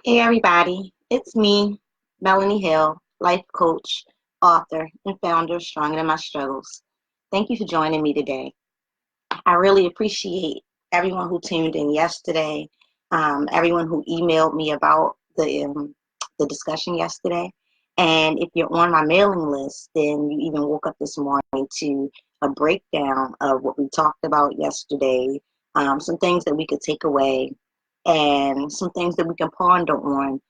Hey everybody, it's me, Melanie Hill, life coach, author, and founder of Stronger Than My Struggles. Thank you for joining me today. I really appreciate everyone who tuned in yesterday, everyone who emailed me about the discussion yesterday. And if you're on my mailing list, then you even woke up this morning to a breakdown of what we talked about yesterday, some things that we could take away, and some things that we can ponder on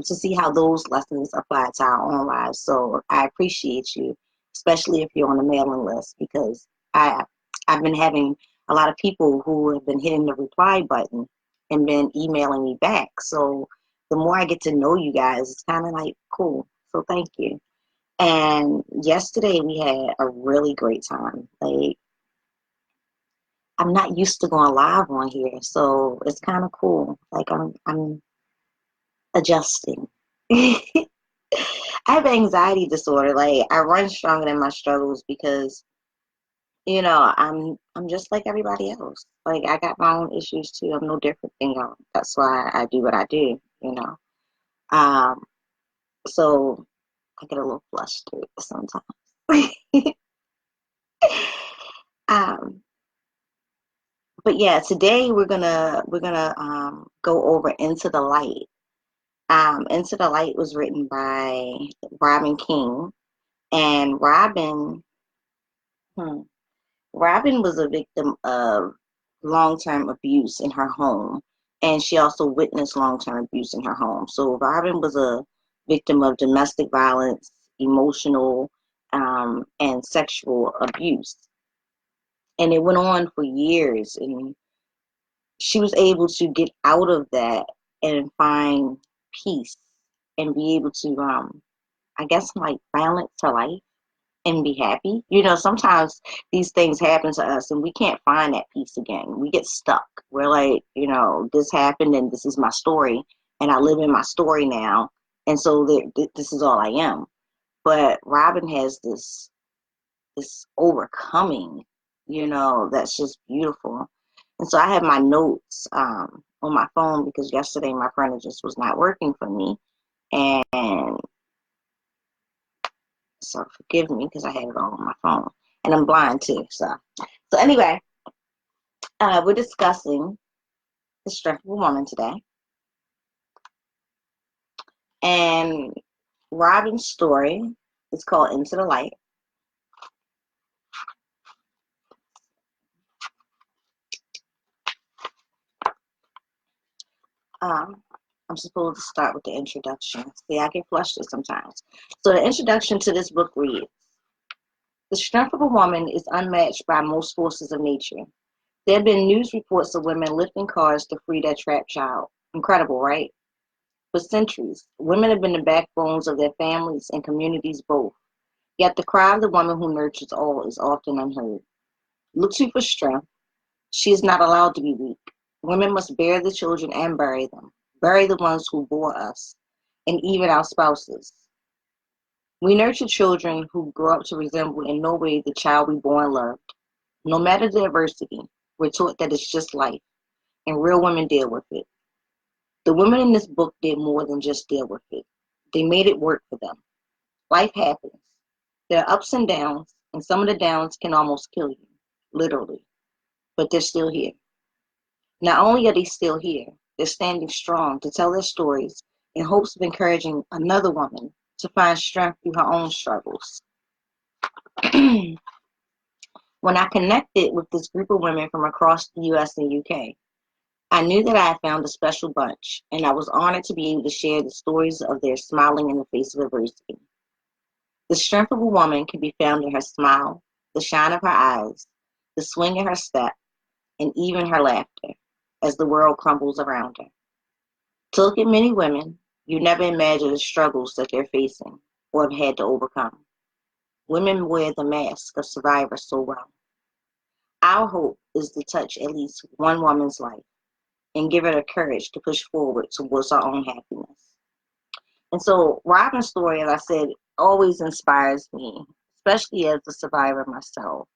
to see how those lessons apply to our own lives. So I appreciate you, especially if you're on the mailing list, because I I've been having a lot of people who have been hitting the reply button and been emailing me back. So the more I get to know you guys, it's kind of like cool. So thank you. And yesterday we had a really great time. Like, I'm not used to going live on here, so it's kind of cool. Like, I'm adjusting. I have anxiety disorder. Like, I run stronger than my struggles because I'm just like everybody else. Like, I got my own issues too. I'm no different than y'all. That's why I do what I do. Um, so I get a little flustered sometimes. um, but yeah, today we're gonna go over Into the Light. Into the Light was written by Robyn King, and hmm, Robyn was a victim of long-term abuse in her home, and she also witnessed long-term abuse in her home. So Robyn was a victim of domestic violence, emotional, and sexual abuse, and it went on for years. And she was able to get out of that and find peace and be able to, I guess, like balance her life and be happy. Sometimes these things happen to us and we can't find that peace again. We get stuck. We're like, this happened and this is my story and I live in my story now. And so this is all I am. But Robyn has this overcoming, that's just beautiful. And so I have my notes on my phone because yesterday my printer just was not working for me. And so forgive me because I had it all on my phone. And I'm blind too. So anyway, we're discussing the strength of a woman today. And Robyn's story is called Into the Light. Um, I'm supposed to start with the introduction. See, I get flustered sometimes. So the introduction to this book reads, "The strength of a woman is unmatched by most forces of nature. There have been news reports of women lifting cars to free their trapped child. Incredible, right? For centuries, women have been the backbones of their families and communities both. Yet the cry of the woman who nurtures all is often unheard. Look to for strength. She is not allowed to be weak. Women must bear the children and bury them. Bury the ones who bore us, and even our spouses. We nurture children who grow up to resemble in no way the child we born loved. No matter the adversity, we're taught that it's just life, and real women deal with it. The women in this book did more than just deal with it. They made it work for them. Life happens. There are ups and downs, and some of the downs can almost kill you, literally, but they're still here. Not only are they still here, they're standing strong to tell their stories in hopes of encouraging another woman to find strength through her own struggles." When I connected with this group of women from across the US and UK, I knew that I had found a special bunch, and I was honored to be able to share the stories of their smiling in the face of adversity. The strength of a woman can be found in her smile, the shine of her eyes, the swing in her step, and even her laughter as the world crumbles around her. To look at many women, you never imagine the struggles that they're facing or have had to overcome. Women wear the mask of survivor so well. Our hope is to touch at least one woman's life and give her the courage to push forward towards our own happiness. And so Robyn's story, as I said, always inspires me, especially as a survivor myself.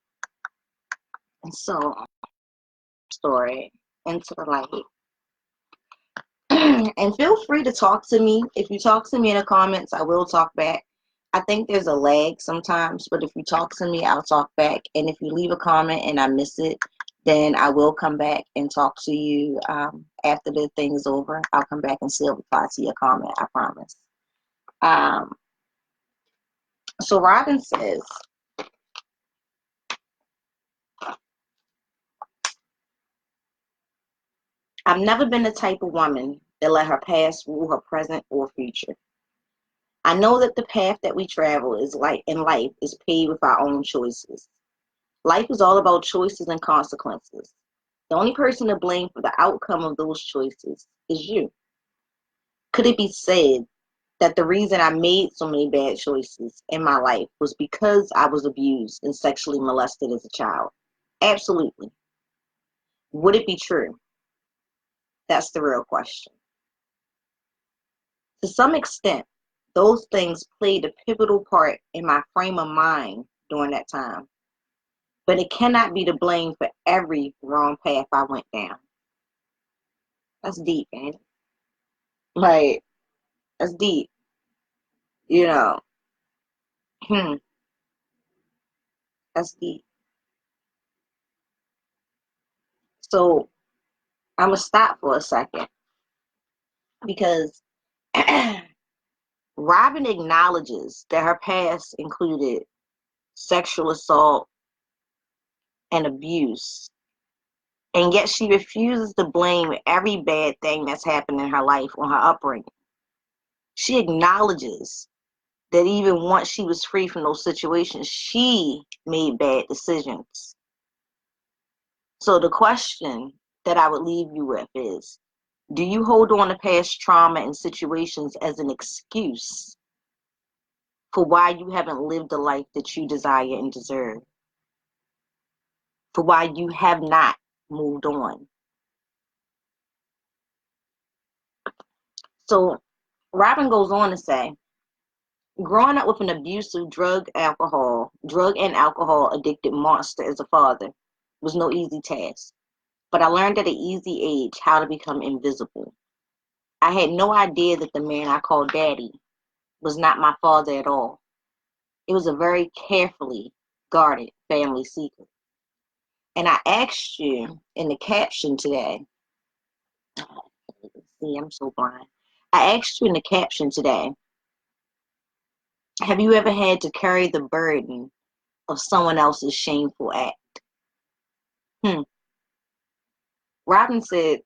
And so, story, Into the Light. And feel free to talk to me. If you talk to me in the comments, I will talk back. I think there's a lag sometimes, but if you talk to me, I'll talk back. And if you leave a comment and I miss it, then I will come back and talk to you after the thing is over. I'll come back and still reply to your comment, I promise. So Robyn says, I've never been the type of woman that let her past rule her present or future. I know that the path that we travel is in life is paved with our own choices. Life is all about choices and consequences. The only person to blame for the outcome of those choices is you. Could it be said that the reason I made so many bad choices in my life was because I was abused and sexually molested as a child? Absolutely. Would it be true? That's the real question. To some extent, those things played a pivotal part in my frame of mind during that time. But it cannot be to blame for every wrong path I went down. That's deep, man. Like, that's deep. You know, hmm, that's deep. So I'm gonna stop for a second because Robyn acknowledges that her past included sexual assault and abuse, and yet she refuses to blame every bad thing that's happened in her life on her upbringing. She acknowledges that even once she was free from those situations, she made bad decisions. So the question that I would leave you with is, do you hold on to past trauma and situations as an excuse for why you haven't lived the life that you desire and deserve? For why you have not moved on? So Robyn goes on to say, growing up with an abusive drug and alcohol addicted monster as a father was no easy task. But I learned at an easy age how to become invisible. I had no idea that the man I called daddy was not my father at all. It was a very carefully guarded family secret. And I asked you in the caption today, see, I'm so blind. I asked you in the caption today, have you ever had to carry the burden of someone else's shameful act? Hmm. Robyn said,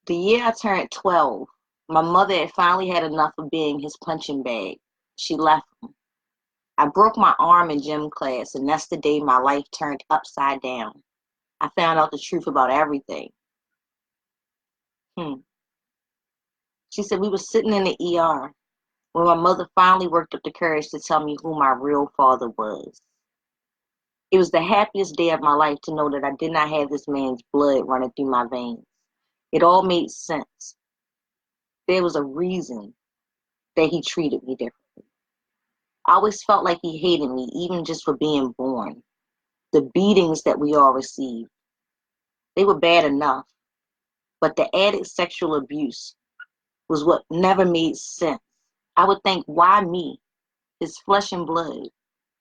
the year I turned 12, my mother had finally had enough of being his punching bag. She left him. I broke my arm in gym class, and that's the day my life turned upside down. I found out the truth about everything. Hmm. She said we were sitting in the ER when my mother finally worked up the courage to tell me who my real father was. It was the happiest day of my life to know that I did not have this man's blood running through my veins. It all made sense. There was a reason that he treated me differently. I always felt like he hated me, even just for being born. The beatings that we all received, they were bad enough, but the added sexual abuse was what never made sense. I would think, why me? His flesh and blood.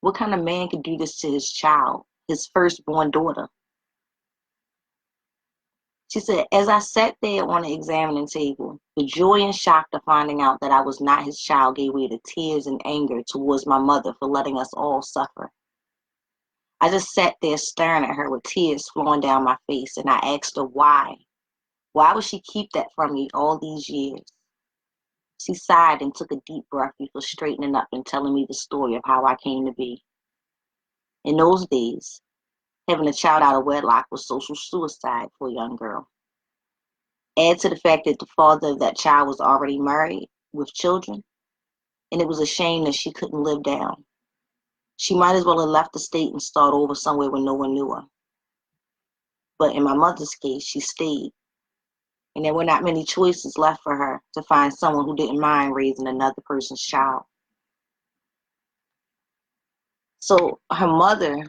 What kind of man could do this to his child, his firstborn daughter? She said, as I sat there on the examining table, the joy and shock to finding out that I was not his child gave way to tears and anger towards my mother for letting us all suffer. I just sat there staring at her with tears flowing down my face, and I asked her why. Why would she keep that from me all these years? She sighed and took a deep breath before straightening up and telling me the story of how I came to be. In those days, having a child out of wedlock was social suicide for a young girl. Add to the fact that the father of that child was already married with children, and it was a shame that she couldn't live down. She might as well have left the state and started over somewhere where no one knew her. But in my mother's case, she stayed, and there were not many choices left for her to find someone who didn't mind raising another person's child. So her mother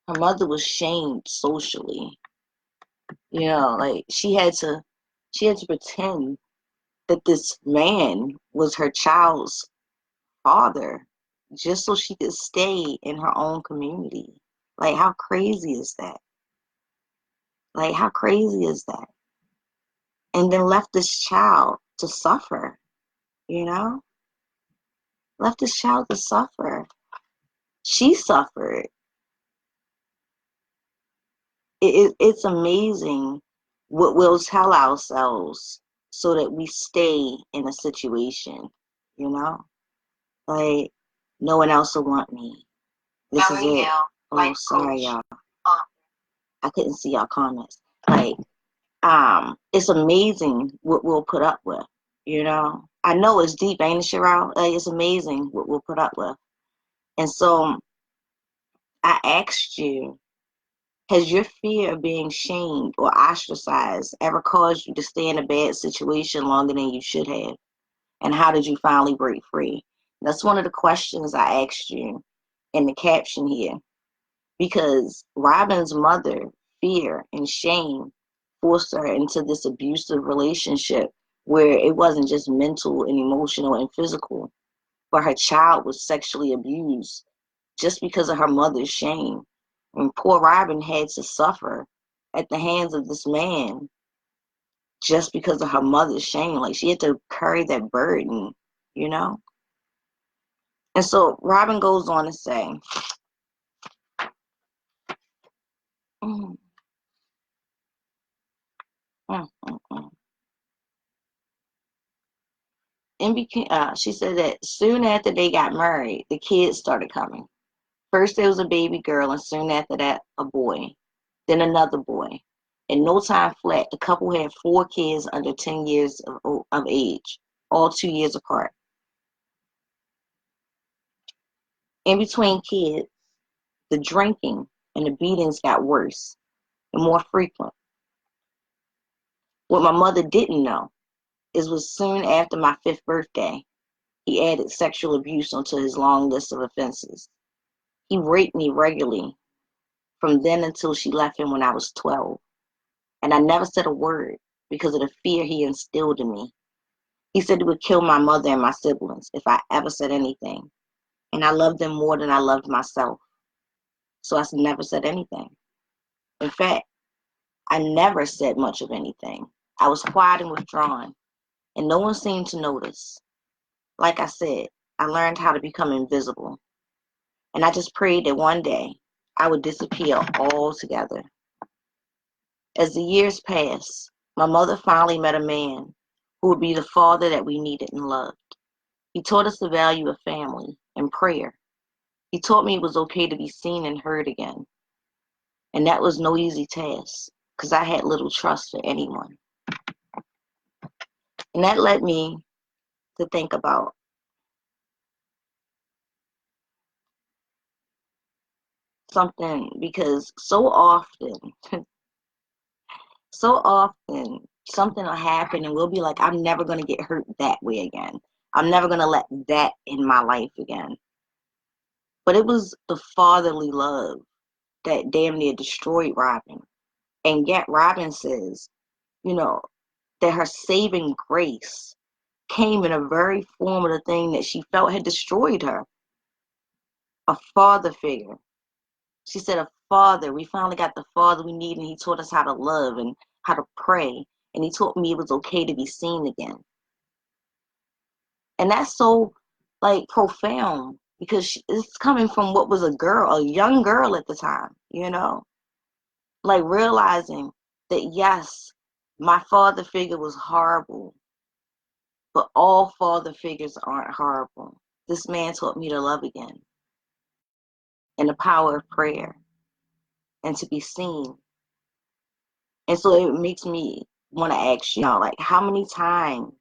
was shamed socially. You know, like she had to She had to pretend that this man was her child's father just so she could stay in her own community. Like, how crazy is that? Like, how crazy is that? And then left this child to suffer, you know? Left this child to suffer. She suffered. It's amazing what we'll tell ourselves so that we stay in a situation, you know? Like, no one else will want me. This is it. Oh, sorry, y'all. I couldn't see y'all comments. Like, it's amazing what we'll put up with, you know? I know it's deep, ain't it, Cheryl? Like, it's amazing what we'll put up with. And so I asked you, has your fear of being shamed or ostracized ever caused you to stay in a bad situation longer than you should have? And how did you finally break free? That's one of the questions I asked you in the caption here. Because Robyn's mother, fear and shame, forced her into this abusive relationship where it wasn't just mental and emotional and physical, but her child was sexually abused just because of her mother's shame. And poor Robyn had to suffer at the hands of this man just because of her mother's shame. Like, she had to carry that burden, you know? And so Robyn goes on to say, mm, mm, mm, mm. She said that soon after they got married, the kids started coming. First, there was a baby girl, and soon after that, a boy. Then another boy. In no time flat, the couple had 4 kids under 10 years of age, all 2 years apart. In between kids, the drinking and the beatings got worse and more frequent. What my mother didn't know is was soon after my 5th birthday, he added sexual abuse onto his long list of offenses. He raped me regularly from then until she left him when I was 12. And I never said a word because of the fear he instilled in me. He said he would kill my mother and my siblings if I ever said anything. And I loved them more than I loved myself. So I never said anything. In fact, I never said much of anything. I was quiet and withdrawn, and no one seemed to notice. Like I said, I learned how to become invisible. And I just prayed that one day I would disappear altogether. As the years passed, my mother finally met a man who would be the father that we needed and loved. He taught us the value of family and prayer. He taught me it was okay to be seen and heard again. And that was no easy task because I had little trust for anyone. And that led me to think about something because so often something will happen and we'll be like, I'm never going to get hurt that way again. I'm never going to let that in my life again. But it was the fatherly love that damn near destroyed Robyn. And yet Robyn says, you know, that her saving grace came in a very form of the thing that she felt had destroyed her. A father figure. She said a father. We finally got the father we need, and he taught us how to love and how to pray. And he taught me it was okay to be seen again. And that's so, like, profound because it's coming from what was a young girl at the time, you know? Like, realizing that, yes, my father figure was horrible, but all father figures aren't horrible. This man taught me to love again and the power of prayer and to be seen. And so it makes me want to ask you, like, how many times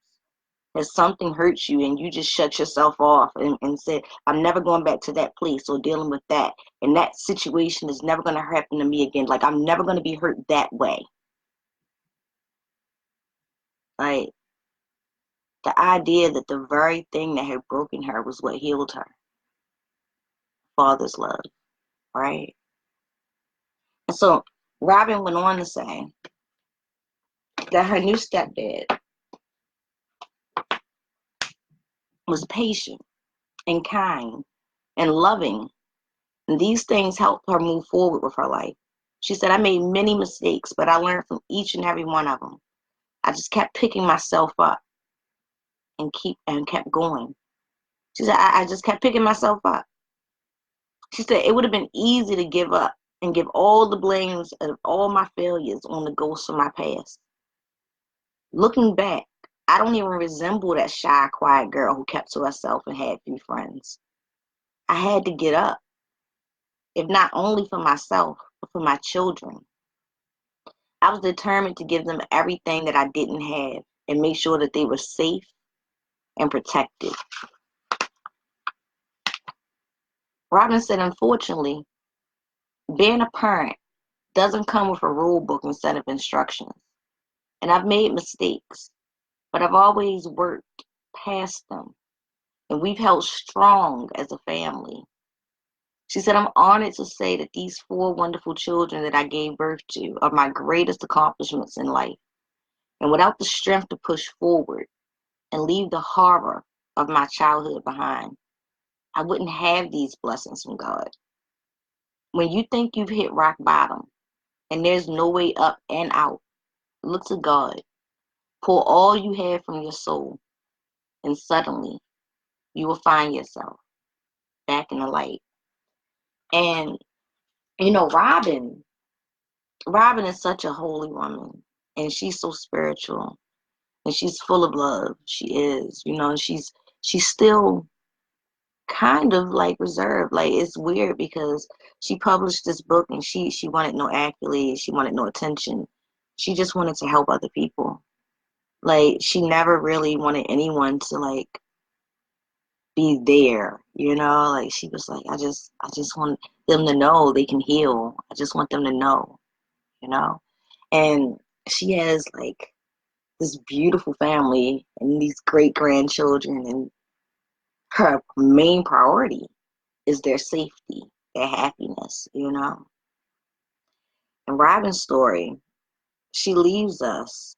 has something hurt you and you just shut yourself off and said, I'm never going back to that place or dealing with that. And that situation is never going to happen to me again. Like, I'm never going to be hurt that way. Like, the idea that the very thing that had broken her was what healed her. Father's love, right? And so Robyn went on to say, that her new stepdad was patient and kind and loving. And these things helped her move forward with her life. She said, I made many mistakes, but I learned from each and every one of them. I just kept picking myself up and kept going. She said, I just kept picking myself up. She said, it would have been easy to give up and give all the blames of all my failures on the ghosts of my past. Looking back, I don't even resemble that shy, quiet girl who kept to herself and had few friends. I had to get up, if not only for myself, but for my children. I was determined to give them everything that I didn't have and make sure that they were safe and protected. Robyn said, unfortunately, being a parent doesn't come with a rule book and set of instructions. And I've made mistakes, but I've always worked past them. And we've held strong as a family. She said, I'm honored to say that these 4 wonderful children that I gave birth to are my greatest accomplishments in life. And without the strength to push forward and leave the horror of my childhood behind, I wouldn't have these blessings from God. When you think you've hit rock bottom and there's no way up and out, look to God. Pour all you have from your soul, and suddenly you will find yourself back in the light. And Robyn is such a holy woman, and she's so spiritual, and she's full of love. She is, and she's still kind of like reserved. Like, it's weird because she published this book and she wanted no accolades, she wanted no attention. She just wanted to help other people. Like, she never really wanted anyone to like be there, like she was like, I just want them to know they can heal. I just want them to know, you know. And she has like this beautiful family and these great grandchildren, and her main priority is their safety, their happiness. And Robyn's story, she leaves us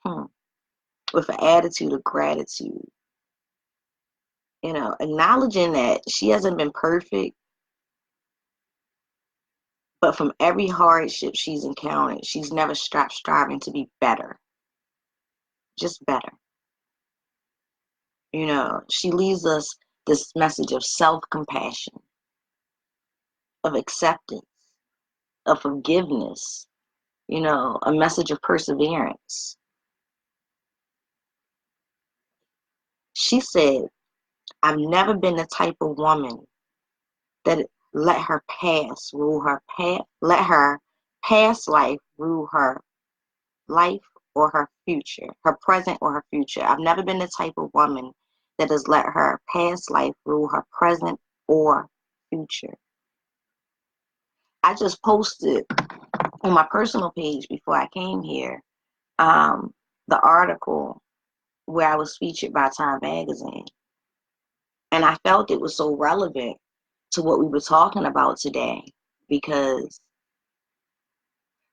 with an attitude of gratitude, acknowledging that she hasn't been perfect, but from every hardship she's encountered, she's never stopped striving to be better, just better. She leaves us this message of self-compassion, of acceptance, of forgiveness, a message of perseverance. She said, I've never been the type of woman that let her past rule her past, let her past life rule her life or her future, her present or her future. I've never been the type of woman that has let her past life rule her present or future. I just posted on my personal page before I came here the article where I was featured by Time Magazine. And I felt it was so relevant to what we were talking about today, because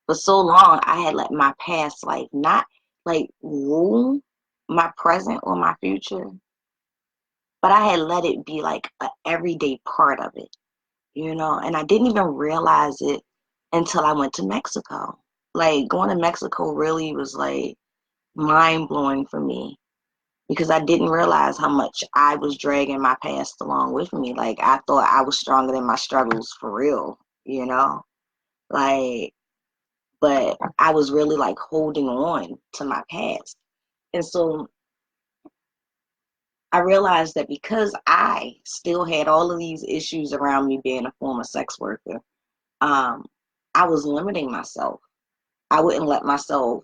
for so long I had let my past life not like rule my present or my future, but I had let it be like an everyday part of it, and I didn't even realize it until I went to Mexico. Like, going to Mexico really was like mind blowing for me, because I didn't realize how much I was dragging my past along with me. Like, I thought I was stronger than my struggles for real, like, but I was really like holding on to my past. And so I realized that because I still had all of these issues around me being a former sex worker, I was limiting myself. I wouldn't let myself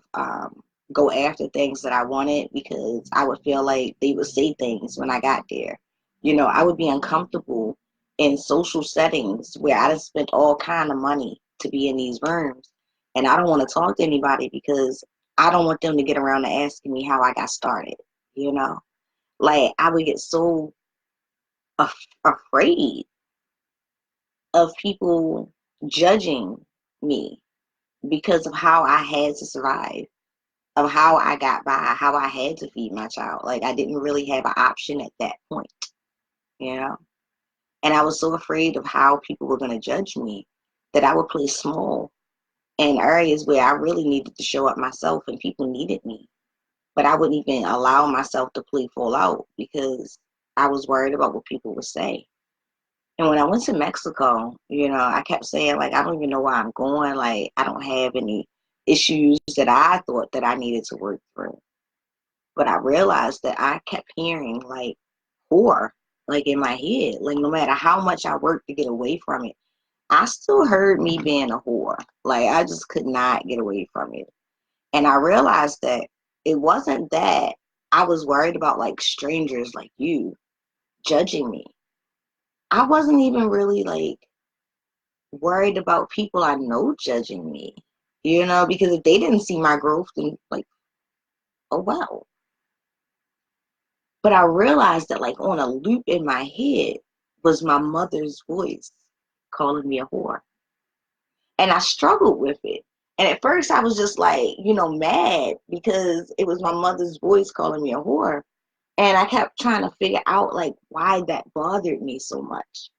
go after things that I wanted, because I would feel like they would say things when I got there. I would be uncomfortable in social settings where I just spent all kind of money to be in these rooms. And I don't want to talk to anybody because I don't want them to get around to asking me how I got started, you know? Like, I would get so afraid of people judging me because of how I had to survive, of how I got by, how I had to feed my child. Like, I didn't really have an option at that point, you know? And I was so afraid of how people were going to judge me that I would play small in areas where I really needed to show up myself and people needed me. But I wouldn't even allow myself to play full out because I was worried about what people would say. And when I went to Mexico, I kept saying, like, I don't even know where I'm going. Like, I don't have any issues that I thought that I needed to work through. But I realized that I kept hearing, like, whore, like, in my head. Like, no matter how much I worked to get away from it, I still heard me being a whore. Like, I just could not get away from it. And I realized that it wasn't that I was worried about, like, strangers like you judging me. I wasn't even really, like, worried about people I know judging me, because if they didn't see my growth, then, like, oh well. But I realized that, like, on a loop in my head was my mother's voice calling me a whore. And I struggled with it. And at first I was just like, mad because it was my mother's voice calling me a whore. And I kept trying to figure out, like, why that bothered me so much.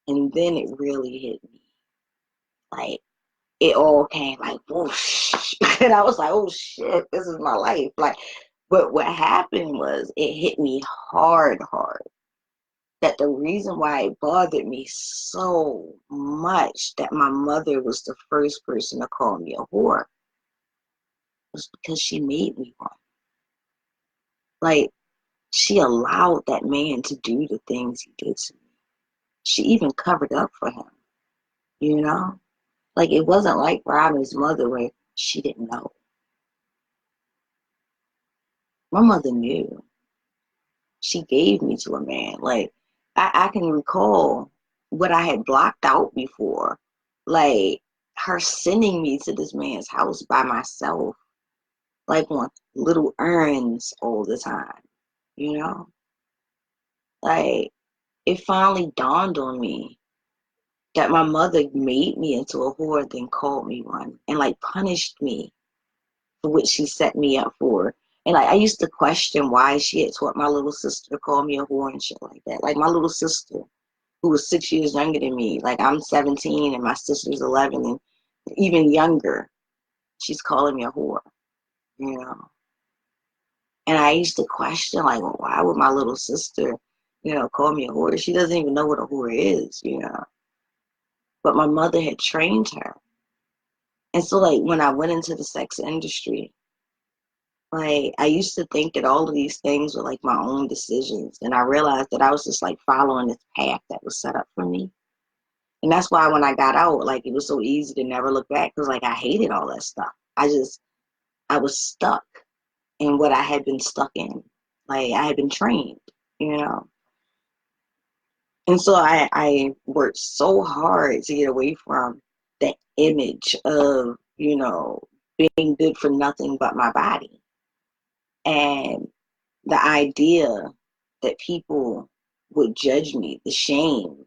And then it really hit me. Like, it all came like whoosh. And I was like, oh shit, this is my life. Like, but what happened was it hit me hard, that the reason why it bothered me so much that my mother was the first person to call me a whore was because she made me one. Like, she allowed that man to do the things he did to me. She even covered up for him, you know? Like, it wasn't like Robyn's mother where she didn't know. My mother knew. She gave me to a man. Like, I can recall what I had blocked out before. Like, her sending me to this man's house by myself, like on little errands all the time, you know? Like, it finally dawned on me that my mother made me into a whore, then called me one, and, like, punished me for what she set me up for. And, like, I used to question why she had taught my little sister to call me a whore and shit like that. Like, my little sister, who was 6 years younger than me, like, I'm 17 and my sister's 11 and even younger, she's calling me a whore, you know? And I used to question, like, well, why would my little sister, call me a whore? She doesn't even know what a whore is. But my mother had trained her. And so, like, when I went into the sex industry, like, I used to think that all of these things were, like, my own decisions. And I realized that I was just, like, following this path that was set up for me. And that's why when I got out, like, it was so easy to never look back because, like, I hated all that stuff. I was stuck in what I had been stuck in. Like, I had been trained, you know? And so I worked so hard to get away from that image of, being good for nothing but my body. And the idea that people would judge me, the shame,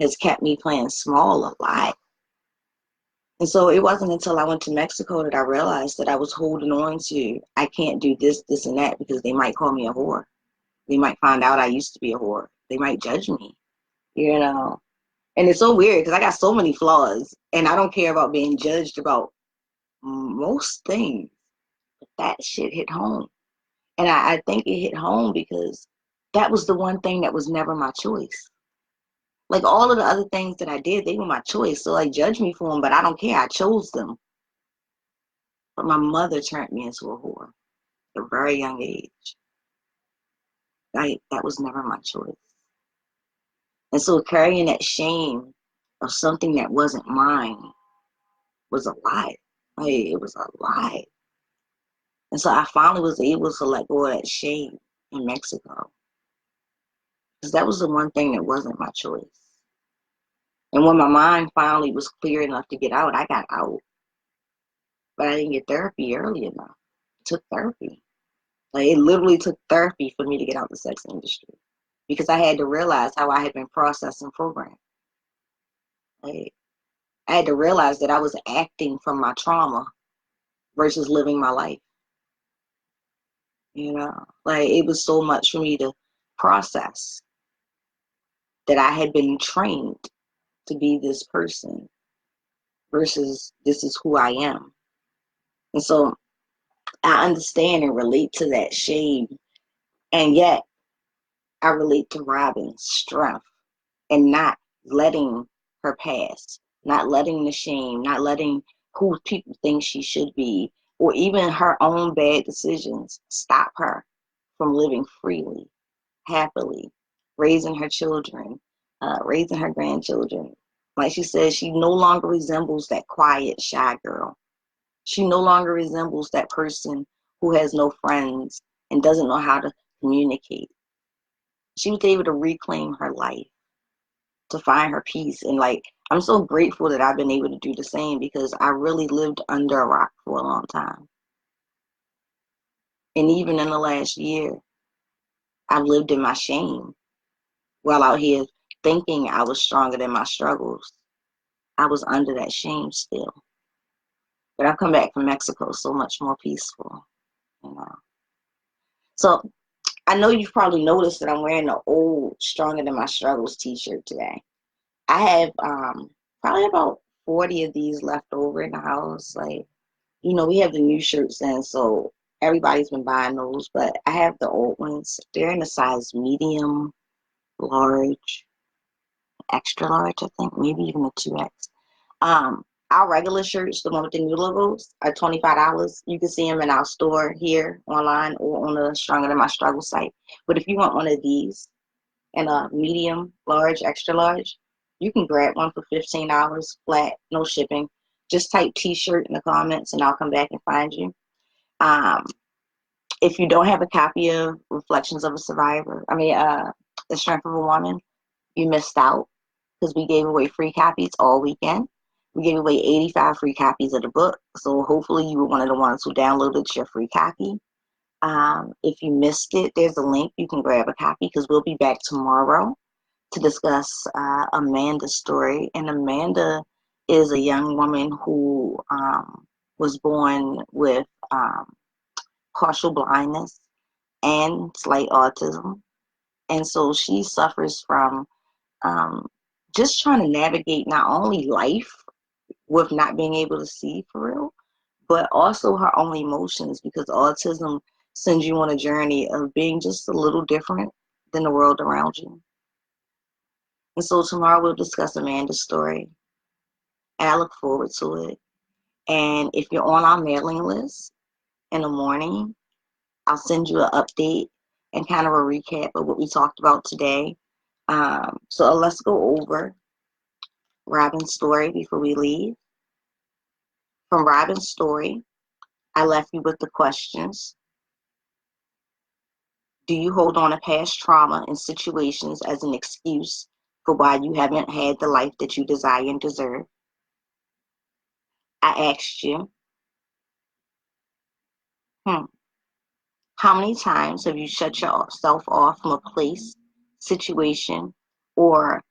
has kept me playing small a lot. And so it wasn't until I went to Mexico that I realized that I was holding on to, I can't do this, this, and that because they might call me a whore. They might find out I used to be a whore. They might judge me, you know. And it's so weird because I got so many flaws and I don't care about being judged about most things. But that shit hit home. And I think it hit home because that was the one thing that was never my choice. Like, all of the other things that I did, they were my choice. So, like, judge me for them, but I don't care. I chose them. But my mother turned me into a whore at a very young age. That was never my choice. And so carrying that shame of something that wasn't mine was a lie. Like, it was a lie. And so I finally was able to let go of that shame in Mexico. Because that was the one thing that wasn't my choice. And when my mind finally was clear enough to get out, I got out. But I didn't get therapy early enough. It took therapy. Like, it literally took therapy for me to get out the sex industry. Because I had to realize how I had been processed and programmed. Like, I had to realize that I was acting from my trauma versus living my life. Like it was so much for me to process that I had been trained to be this person versus this is who I am. And so I understand and relate to that shame. And yet I relate to Robyn's strength and not letting her past, not letting the shame, not letting who people think she should be, or even her own bad decisions stop her from living freely, happily, raising her children, raising her grandchildren. Like she says, she no longer resembles that quiet, shy girl. She no longer resembles that person who has no friends and doesn't know how to communicate. She was able to reclaim her life, to find her peace. And like, I'm so grateful that I've been able to do the same because I really lived under a rock for a long time. And even in the last year, I've lived in my shame while out here thinking I was stronger than my struggles. I was under that shame still. But I've come back from Mexico so much more peaceful, you know. So I know you've probably noticed that I'm wearing the old Stronger Than My Struggles t-shirt today. I have probably about 40 of these left over in the house. Like, we have the new shirts in, so everybody's been buying those, but I have the old ones. They're in the size medium, large, extra large, I think, maybe even a 2X. Our regular shirts, the one with the new logos, are $25. You can see them in our store here online or on the Stronger Than My Struggle site. But if you want one of these in a medium, large, extra large, you can grab one for $15 flat, no shipping. Just type t-shirt in the comments and I'll come back and find you. If you don't have a copy of Reflections of a Survivor, The Strength of a Woman, you missed out because we gave away free copies all weekend. We gave away 85 free copies of the book. So hopefully you were one of the ones who downloaded your free copy. If you missed it, there's a link. You can grab a copy because we'll be back tomorrow to discuss Amanda's story. And Amanda is a young woman who was born with partial blindness and slight autism. And so she suffers from just trying to navigate not only life with not being able to see for real, but also her own emotions because autism sends you on a journey of being just a little different than the world around you. And so tomorrow we'll discuss Amanda's story, and I look forward to it. And if you're on our mailing list in the morning, I'll send you an update and kind of a recap of what we talked about today. So let's go over Robyn's story before we leave. From Robyn's story, I left you with the questions. Do you hold on to past trauma and situations as an excuse for why you haven't had the life that you desire and deserve? I asked you, how many times have you shut yourself off from a place, situation, or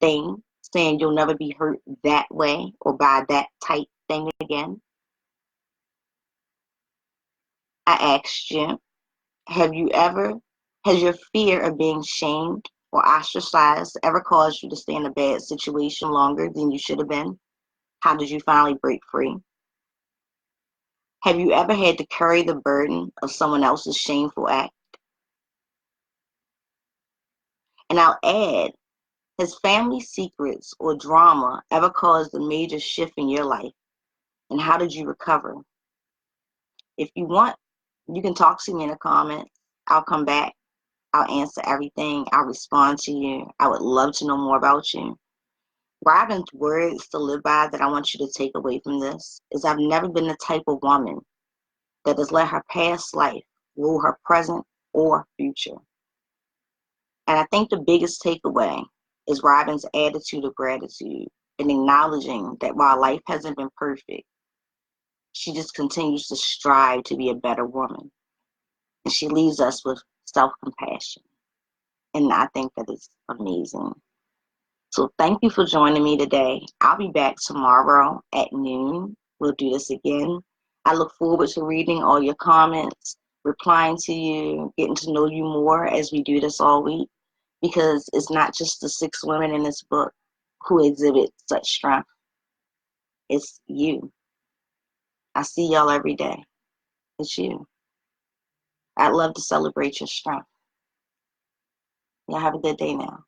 thing, saying you'll never be hurt that way or by that type thing again? I asked you, has your fear of being shamed or ostracized ever caused you to stay in a bad situation longer than you should have been? How did you finally break free? Have you ever had to carry the burden of someone else's shameful act? And I'll add, has family secrets or drama ever caused a major shift in your life? And how did you recover? If you want, you can talk to me in the comments. I'll come back. I'll answer everything. I'll respond to you. I would love to know more about you. Robyn's words to live by that I want you to take away from this is I've never been the type of woman that has let her past life rule her present or future. And I think the biggest takeaway is Robyn's attitude of gratitude and acknowledging that while life hasn't been perfect, she just continues to strive to be a better woman. And she leaves us with self-compassion. And I think that is amazing. So thank you for joining me today. I'll be back tomorrow at noon. We'll do this again. I look forward to reading all your comments, replying to you, getting to know you more as we do this all week, because it's not just the 6 women in this book who exhibit such strength. It's you. I see y'all every day. It's you. I'd love to celebrate your strength. Y'all have a good day now.